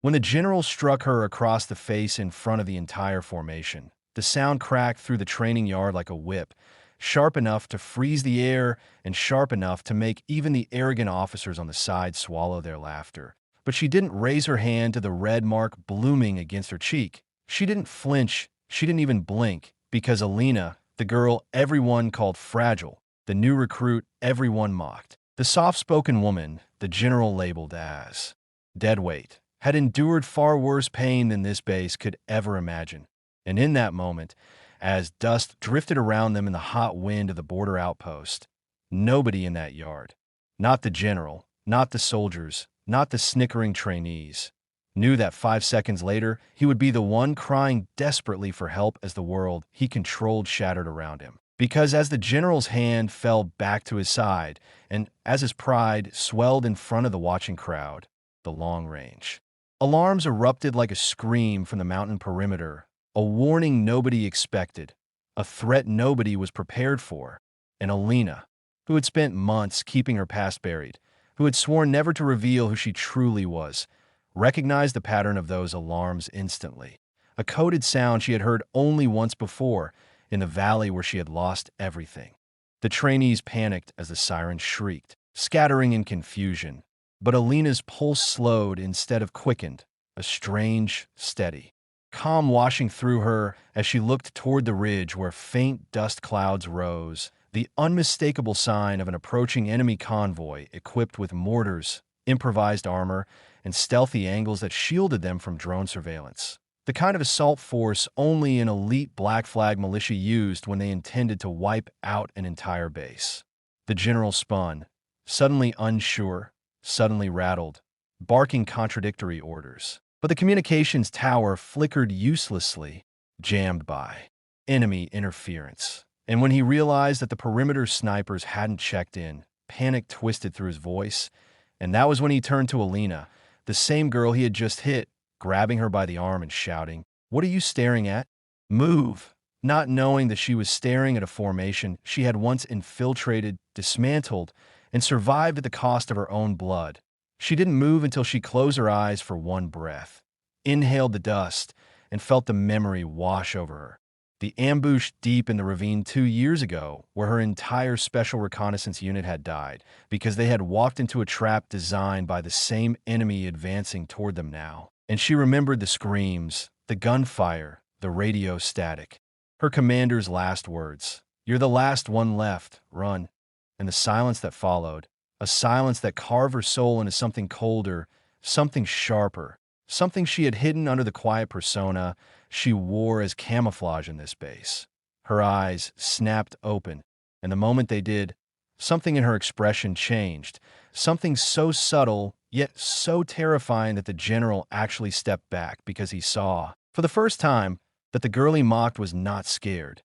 When the general struck her across the face in front of the entire formation, the sound cracked through the training yard like a whip, sharp enough to freeze the air and sharp enough to make even the arrogant officers on the side swallow their laughter. But she didn't raise her hand to the red mark blooming against her cheek. She didn't flinch, she didn't even blink, because Alina, the girl everyone called fragile, the new recruit everyone mocked, the soft-spoken woman the general labeled as deadweight, had endured far worse pain than this base could ever imagine. And in that moment, as dust drifted around them in the hot wind of the border outpost, nobody in that yard, not the general, not the soldiers, not the snickering trainees, knew that 5 seconds later he would be the one crying desperately for help as the world he controlled shattered around him. Because as the general's hand fell back to his side, and as his pride swelled in front of the watching crowd, the long range alarms erupted like a scream from the mountain perimeter, a warning nobody expected, a threat nobody was prepared for. And Alina, who had spent months keeping her past buried, who had sworn never to reveal who she truly was, recognized the pattern of those alarms instantly. A coded sound she had heard only once before, in the valley where she had lost everything. The trainees panicked as the siren shrieked, scattering in confusion. But Alina's pulse slowed instead of quickened, a strange, steady calm washing through her as she looked toward the ridge where faint dust clouds rose, the unmistakable sign of an approaching enemy convoy equipped with mortars, improvised armor, and stealthy angles that shielded them from drone surveillance. The kind of assault force only an elite Black Flag militia used when they intended to wipe out an entire base. The general spun, suddenly unsure, suddenly rattled, barking contradictory orders. But the communications tower flickered uselessly, jammed by enemy interference. And when he realized that the perimeter snipers hadn't checked in, panic twisted through his voice, and that was when he turned to Alina, the same girl he had just hit, grabbing her by the arm and shouting, "What are you staring at? Move!" Not knowing that she was staring at a formation she had once infiltrated, dismantled, and survived at the cost of her own blood. She didn't move until she closed her eyes for one breath, inhaled the dust, and felt the memory wash over her. The ambush deep in the ravine 2 years ago, where her entire special reconnaissance unit had died, because they had walked into a trap designed by the same enemy advancing toward them now. And she remembered the screams, the gunfire, the radio static. Her commander's last words, "You're the last one left, run." And the silence that followed, a silence that carved her soul into something colder, something sharper, something she had hidden under the quiet persona she wore as camouflage in this base. Her eyes snapped open, and the moment they did, something in her expression changed, something so subtle, yet so terrifying that the general actually stepped back because he saw, for the first time, that the girl he mocked was not scared.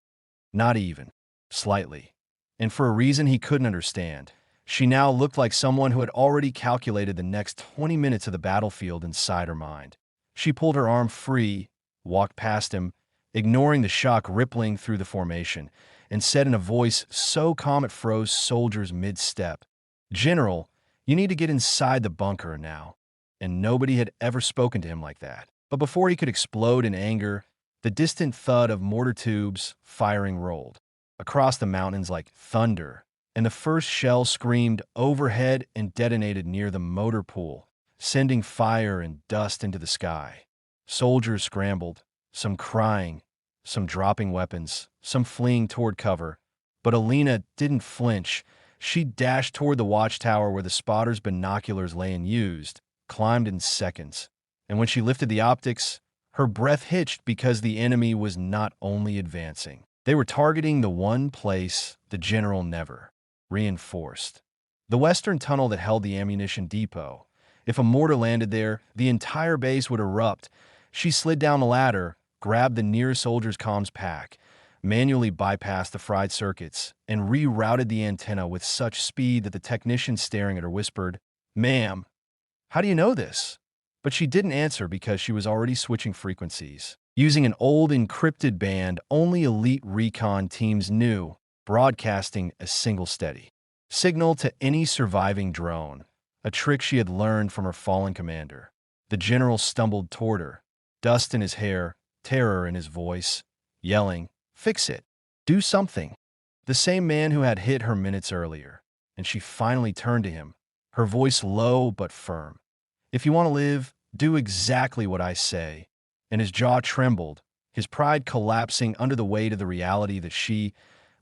Not even slightly. And for a reason he couldn't understand, she now looked like someone who had already calculated the next 20 minutes of the battlefield inside her mind. She pulled her arm free, walked past him, ignoring the shock rippling through the formation, and said in a voice so calm it froze soldiers mid-step, "General, you need to get inside the bunker now." And nobody had ever spoken to him like that. But before he could explode in anger, the distant thud of mortar tubes firing rolled across the mountains like thunder, and the first shell screamed overhead and detonated near the motor pool, sending fire and dust into the sky. Soldiers scrambled, some crying, some dropping weapons, some fleeing toward cover. But Alina didn't flinch. She dashed toward the watchtower where the spotter's binoculars lay unused, climbed in seconds. And when she lifted the optics, her breath hitched because the enemy was not only advancing. They were targeting the one place the general never reinforced. The western tunnel that held the ammunition depot. If a mortar landed there, the entire base would erupt. She slid down the ladder, grabbed the nearest soldier's comms pack, manually bypassed the fried circuits, and rerouted the antenna with such speed that the technician staring at her whispered, "Ma'am, how do you know this?" But she didn't answer because she was already switching frequencies, using an old encrypted band only elite recon teams knew, broadcasting a single steady signal to any surviving drone, a trick she had learned from her fallen commander. The general stumbled toward her, dust in his hair, terror in his voice, yelling, "Fix it! Do something!" The same man who had hit her minutes earlier, and she finally turned to him, her voice low but firm. "If you want to live, do exactly what I say." And his jaw trembled, his pride collapsing under the weight of the reality that she,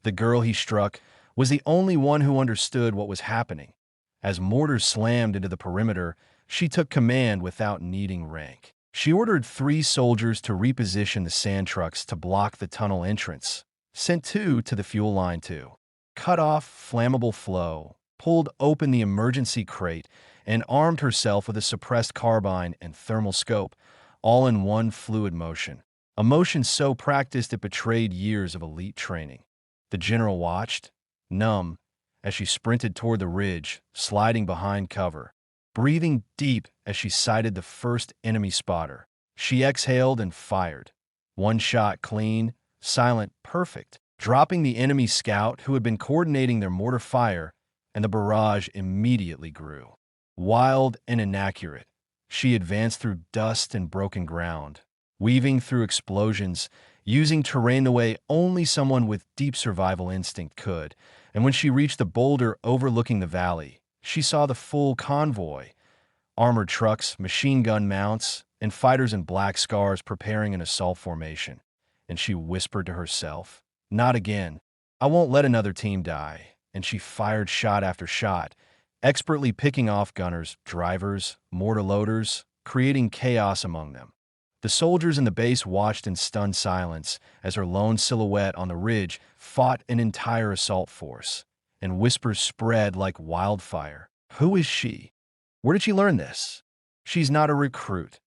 the girl he struck, was the only one who understood what was happening. As mortars slammed into the perimeter, she took command without needing rank. She ordered 3 soldiers to reposition the sand trucks to block the tunnel entrance, sent 2 to the fuel line too, cut off flammable flow, pulled open the emergency crate, and armed herself with a suppressed carbine and thermal scope, all in one fluid motion. A motion so practiced it betrayed years of elite training. The general watched, numb, as she sprinted toward the ridge, sliding behind cover, breathing deep as she sighted the first enemy spotter. She exhaled and fired. One shot clean, silent, perfect, dropping the enemy scout who had been coordinating their mortar fire, and the barrage immediately grew. Wild and inaccurate, she advanced through dust and broken ground, weaving through explosions, using terrain the way only someone with deep survival instinct could. And when she reached the boulder overlooking the valley, she saw the full convoy, armored trucks, machine gun mounts, and fighters in black scars preparing an assault formation. And she whispered to herself, "Not again. I won't let another team die." And she fired shot after shot, expertly picking off gunners, drivers, mortar loaders, creating chaos among them. The soldiers in the base watched in stunned silence as her lone silhouette on the ridge fought an entire assault force, and whispers spread like wildfire. "Who is she? Where did she learn this? She's not a recruit."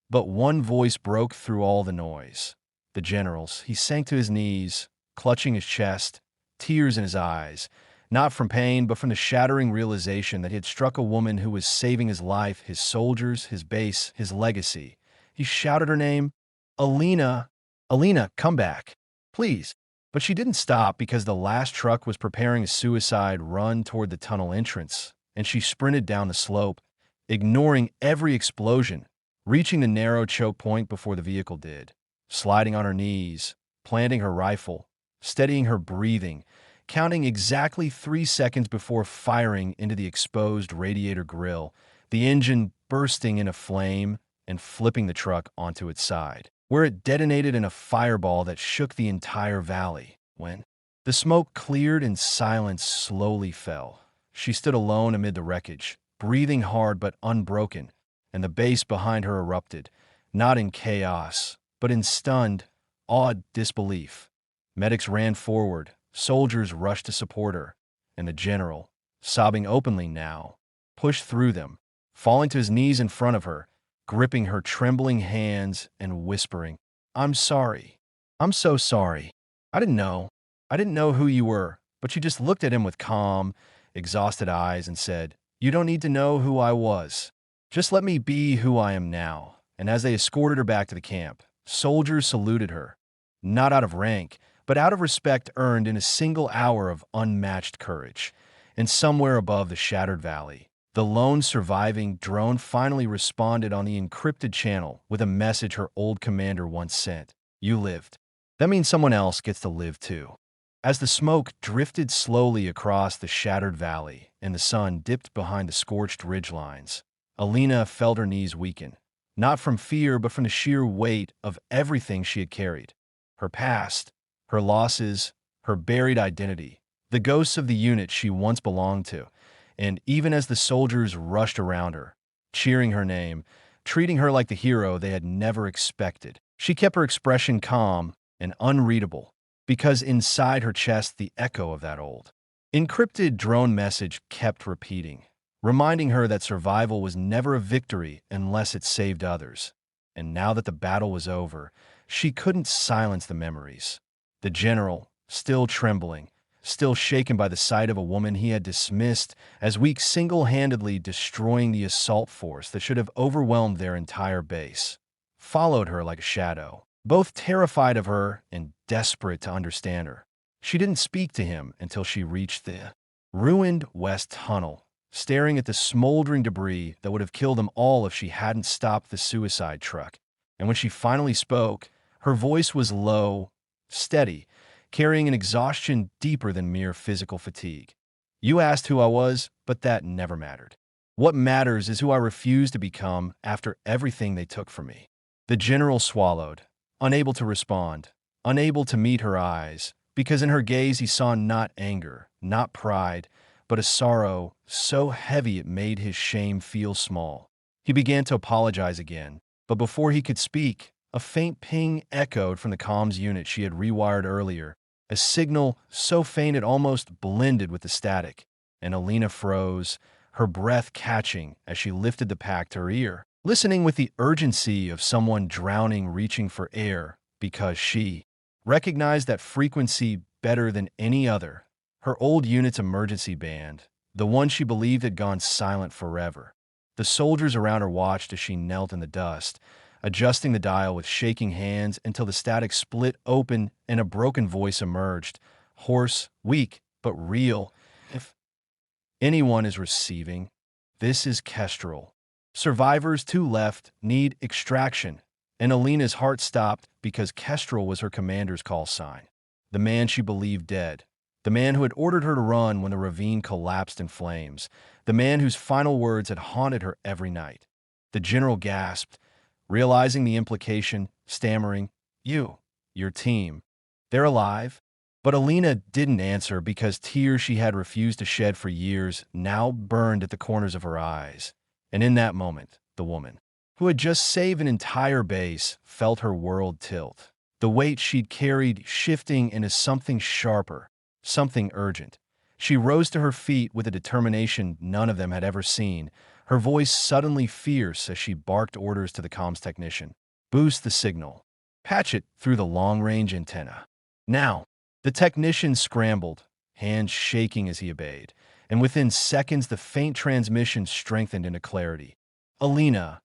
But one voice broke through all the noise. The general's. He sank to his knees, clutching his chest, tears in his eyes, not from pain, but from the shattering realization that he had struck a woman who was saving his life, his soldiers, his base, his legacy. He shouted her name, "Alina! Alina, come back, please." But she didn't stop because the last truck was preparing a suicide run toward the tunnel entrance, and she sprinted down the slope, ignoring every explosion, reaching the narrow choke point before the vehicle did, sliding on her knees, planting her rifle, steadying her breathing, counting exactly 3 seconds before firing into the exposed radiator grill, the engine bursting into flame and flipping the truck onto its side, where it detonated in a fireball that shook the entire valley. When the smoke cleared and silence slowly fell, she stood alone amid the wreckage, breathing hard but unbroken, and the base behind her erupted, not in chaos, but in stunned, awed disbelief. Medics ran forward, soldiers rushed to support her, and the general, sobbing openly now, pushed through them, falling to his knees in front of her, gripping her trembling hands and whispering, "I'm sorry. I'm so sorry. I didn't know. I didn't know who you were." But she just looked at him with calm, exhausted eyes and said, "You don't need to know who I was. Just let me be who I am now." And as they escorted her back to the camp, soldiers saluted her, not out of rank, but out of respect earned in a single hour of unmatched courage. And somewhere above the shattered valley, the lone surviving drone finally responded on the encrypted channel with a message her old commander once sent. "You lived. That means someone else gets to live too." As the smoke drifted slowly across the shattered valley and the sun dipped behind the scorched ridgelines, Alina felt her knees weaken, not from fear but from the sheer weight of everything she had carried. Her past, her losses, her buried identity, the ghosts of the unit she once belonged to. And even as the soldiers rushed around her, cheering her name, treating her like the hero they had never expected, she kept her expression calm and unreadable, because inside her chest the echo of that old, encrypted drone message kept repeating, reminding her that survival was never a victory unless it saved others. And now that the battle was over, she couldn't silence the memories. The general, still trembling, still shaken by the sight of a woman he had dismissed as weak, single-handedly destroying the assault force that should have overwhelmed their entire base, followed her like a shadow, both terrified of her and desperate to understand her. She didn't speak to him until she reached the ruined west tunnel, staring at the smoldering debris that would have killed them all if she hadn't stopped the suicide truck. And when she finally spoke, her voice was low, steady, carrying an exhaustion deeper than mere physical fatigue. You asked who I was, but that never mattered. What matters is who I refuse to become after everything they took from me. The general swallowed, unable to respond, unable to meet her eyes, because in her gaze he saw not anger, not pride, but a sorrow so heavy it made his shame feel small. He began to apologize again, but before he could speak, a faint ping echoed from the comms unit she had rewired earlier, a signal so faint it almost blended with the static, and Alina froze, her breath catching as she lifted the pack to her ear, listening with the urgency of someone drowning reaching for air because she recognized that frequency better than any other, her old unit's emergency band, the one she believed had gone silent forever. The soldiers around her watched as she knelt in the dust, adjusting the dial with shaking hands until the static split open and a broken voice emerged, hoarse, weak, but real. If anyone is receiving, this is Kestrel. Survivors, 2 left, need extraction. And Alina's heart stopped because Kestrel was her commander's call sign. The man she believed dead. The man who had ordered her to run when the ravine collapsed in flames. The man whose final words had haunted her every night. The general gasped, realizing the implication, stammering, your team, they're alive? But Alina didn't answer because tears she had refused to shed for years now burned at the corners of her eyes. And in that moment, the woman, who had just saved an entire base, felt her world tilt. The weight she'd carried shifting into something sharper, something urgent. She rose to her feet with a determination none of them had ever seen, her voice suddenly fierce as she barked orders to the comms technician. Boost the signal. Patch it through the long-range antenna. Now. The technician scrambled, hands shaking as he obeyed, and within seconds the faint transmission strengthened into clarity. Alina,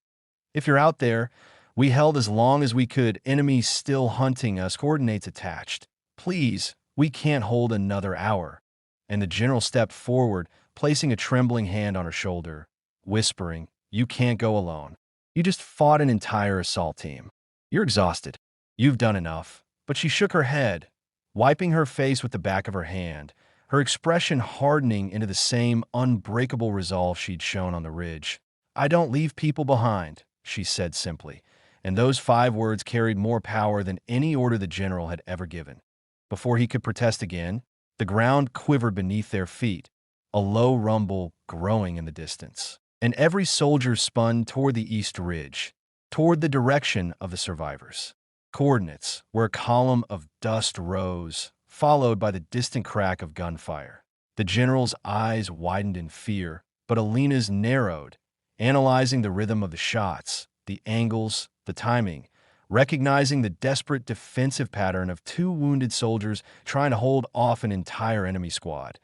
if you're out there, we held as long as we could, enemies still hunting us, coordinates attached. Please, we can't hold another hour. And the general stepped forward, placing a trembling hand on her shoulder, whispering, you can't go alone. You just fought an entire assault team. You're exhausted. You've done enough. But she shook her head, wiping her face with the back of her hand, her expression hardening into the same unbreakable resolve she'd shown on the ridge. I don't leave people behind, she said simply, and those 5 words carried more power than any order the general had ever given. Before he could protest again, the ground quivered beneath their feet, a low rumble growing in the distance. And every soldier spun toward the east ridge, toward the direction of the survivors. Coordinates, where a column of dust rose, followed by the distant crack of gunfire. The general's eyes widened in fear, but Alina's narrowed, analyzing the rhythm of the shots, the angles, the timing, recognizing the desperate defensive pattern of 2 wounded soldiers trying to hold off an entire enemy squad.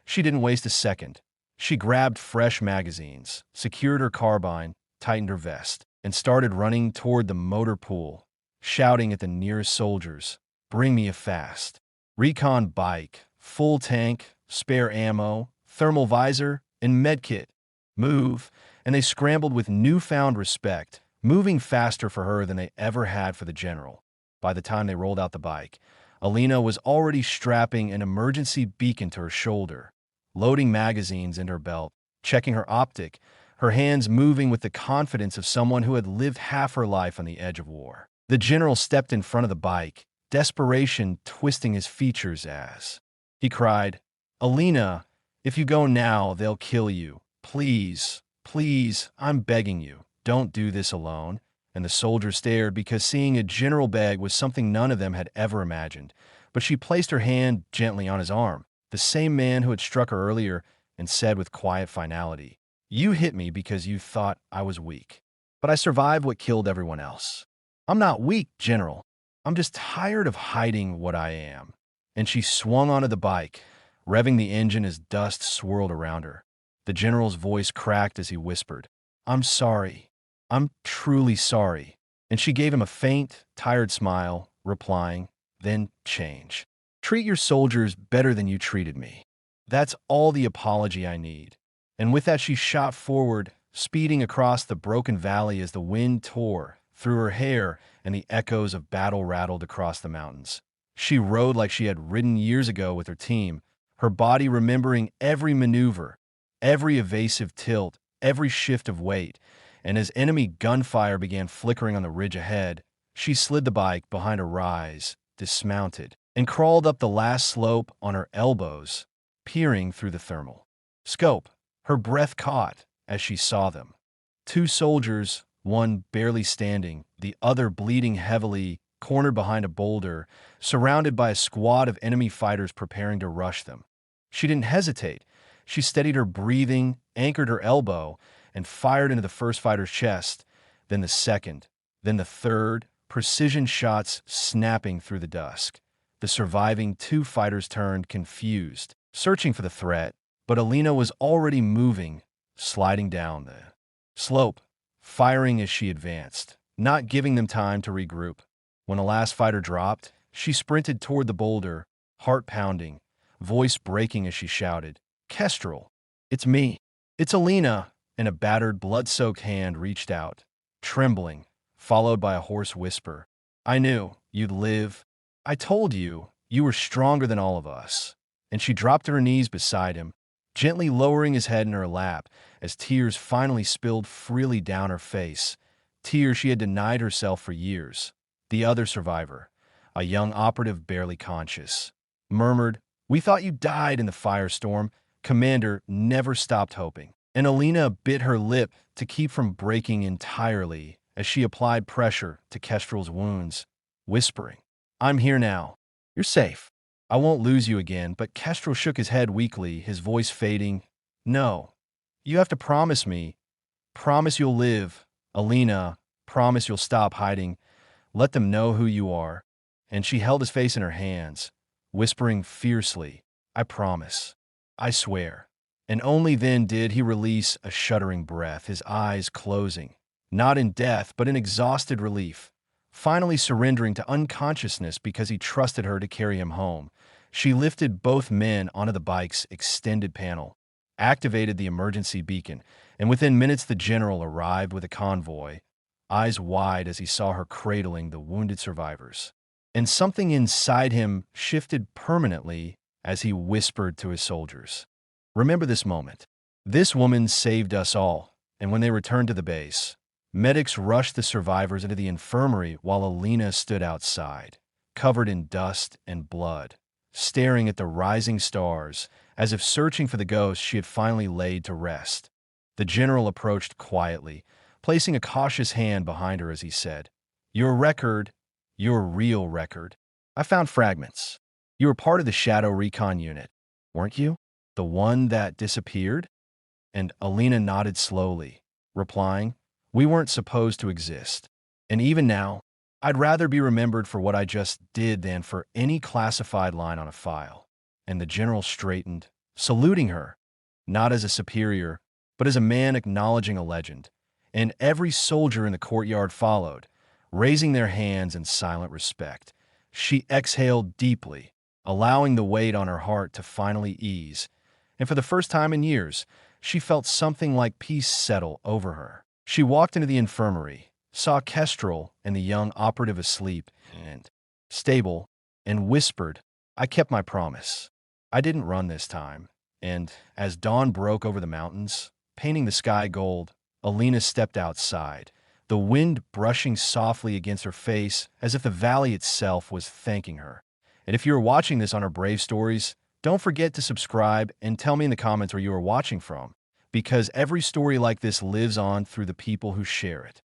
She didn't waste a second. She grabbed fresh magazines, secured her carbine, tightened her vest, and started running toward the motor pool, shouting at the nearest soldiers, bring me a fast recon bike, full tank, spare ammo, thermal visor, and medkit. Move, and they scrambled with newfound respect, moving faster for her than they ever had for the general. By the time they rolled out the bike, Alina was already strapping an emergency beacon to her shoulder, loading magazines into her belt, checking her optic, her hands moving with the confidence of someone who had lived half her life on the edge of war. The general stepped in front of the bike, desperation twisting his features as he cried, Alina, if you go now, they'll kill you. Please, please, I'm begging you, don't do this alone. And the soldier stared because seeing a general beg was something none of them had ever imagined. But she placed her hand gently on his arm, the same man who had struck her earlier, and said with quiet finality, you hit me because you thought I was weak. But I survived what killed everyone else. I'm not weak, General. I'm just tired of hiding what I am. And she swung onto the bike, revving the engine as dust swirled around her. The general's voice cracked as he whispered, I'm sorry. I'm truly sorry. And she gave him a faint, tired smile, replying, then change. Treat your soldiers better than you treated me. That's all the apology I need. And with that, she shot forward, speeding across the broken valley as the wind tore through her hair and the echoes of battle rattled across the mountains. She rode like she had ridden years ago with her team, her body remembering every maneuver, every evasive tilt, every shift of weight. And as enemy gunfire began flickering on the ridge ahead, she slid the bike behind a rise, dismounted, and crawled up the last slope on her elbows, peering through the thermal scope. Her breath caught as she saw them. Two soldiers, one barely standing, the other bleeding heavily, cornered behind a boulder, surrounded by a squad of enemy fighters preparing to rush them. She didn't hesitate. She steadied her breathing, anchored her elbow, and fired into the first fighter's chest, then the second, then the third, precision shots snapping through the dusk. The surviving two fighters turned, confused, searching for the threat, but Alina was already moving, sliding down the slope, firing as she advanced, not giving them time to regroup. When the last fighter dropped, she sprinted toward the boulder, heart pounding, voice breaking as she shouted, "Kestrel, it's me. It's Alina," and a battered, blood-soaked hand reached out, trembling, followed by a hoarse whisper. "I knew you'd live. I told you, you were stronger than all of us." And she dropped to her knees beside him, gently lowering his head in her lap as tears finally spilled freely down her face, tears she had denied herself for years. The other survivor, a young operative barely conscious, murmured, "We thought you died in the firestorm." Commander never stopped hoping. And Alina bit her lip to keep from breaking entirely as she applied pressure to Kestrel's wounds, whispering, "I'm here now. You're safe. I won't lose you again." But Kestrel shook his head weakly, his voice fading. "No. You have to promise me. Promise you'll live. Alina, promise you'll stop hiding. Let them know who you are." And she held his face in her hands, whispering fiercely, "I promise. I swear." And only then did he release a shuddering breath, his eyes closing, not in death, but in exhausted relief, finally surrendering to unconsciousness because he trusted her to carry him home. She lifted both men onto the bike's extended panel, activated the emergency beacon, and within minutes the general arrived with a convoy, eyes wide as he saw her cradling the wounded survivors. And something inside him shifted permanently as he whispered to his soldiers, "Remember this moment. This woman saved us all." And when they returned to the base, medics rushed the survivors into the infirmary while Alina stood outside, covered in dust and blood, staring at the rising stars as if searching for the ghost she had finally laid to rest. The general approached quietly, placing a cautious hand behind her as he said, "Your record, your real record. I found fragments. You were part of the Shadow Recon unit, weren't you? The one that disappeared?" And Alina nodded slowly, replying, "We weren't supposed to exist. And even now, I'd rather be remembered for what I just did than for any classified line on a file." And the general straightened, saluting her, not as a superior, but as a man acknowledging a legend. And every soldier in the courtyard followed, raising their hands in silent respect. She exhaled deeply, allowing the weight on her heart to finally ease. And for the first time in years, she felt something like peace settle over her. She walked into the infirmary, saw Kestrel and the young operative asleep and stable, and whispered, "I kept my promise. I didn't run this time." And as dawn broke over the mountains, painting the sky gold, Alina stepped outside, the wind brushing softly against her face as if the valley itself was thanking her. And if you are watching this on our Brave Stories, don't forget to subscribe and tell me in the comments where you are watching from, because every story like this lives on through the people who share it.